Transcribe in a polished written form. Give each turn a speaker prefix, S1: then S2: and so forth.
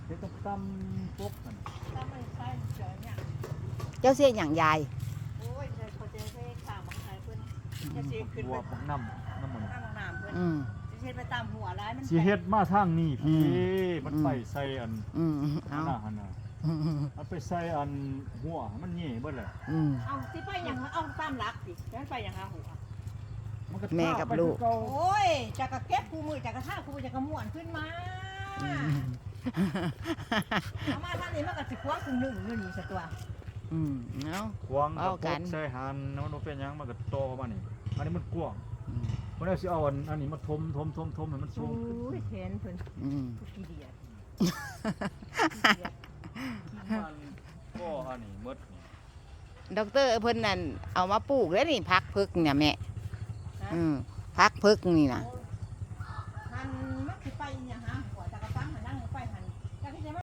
S1: เดี๋ยวต้องตำปุ๊บกัน
S2: ถ้าไม่ใช่เจอเนี่ย
S3: เจ้าเสียอย่างยาย
S2: โอ้ยเขาจะให้ข่าวบางไทยเพิ่นจะเสียขึ้น
S1: บั
S2: ไป
S1: วปักน้ำมัน
S2: ข้างน้ำเพิ่น
S3: อืม
S2: จะเช็ดไปตามหัวร้ายมัน
S1: สิเฮ็ดมาทางนี้พี่มันไปใส่อัน
S3: เอา
S1: หันน่ะมันไปใส่อันหัวมันแย่เบิดแหละ
S2: เอาสิไปอย่างเอาตามหลักสิงั้นไปอย่างหัว
S1: มันก็
S3: แม่กับลูก
S2: โอ้ยจะกระเก็บคู่มือจะกระท่าคู่มือจะกระม่วนขึ้นมาเอามาท่านนี้มันก็สิควงครึ่งหนึ่งอยู่นี่สักตัว
S3: เอา
S1: ควง
S3: เอา
S1: กับ
S3: กั
S1: พ
S3: น
S1: กใส่หันมันบ่เป็นหยังมันก็โตเข้ามานี่อันนี้มันกว้างมันได้สิเอาอันนี้มาทมให้มันสู
S2: โอ้
S1: งขึ้น
S2: ยเห็นเพิ่นขี้เดียด
S1: มันก็อันนี้หมดนี่
S3: ด็อกเตอร์เพิ่นนั่นเอามาปลูกแล้วนี่พักพึกเนี่ยแม่พักพึกนี่นะ
S2: โอ้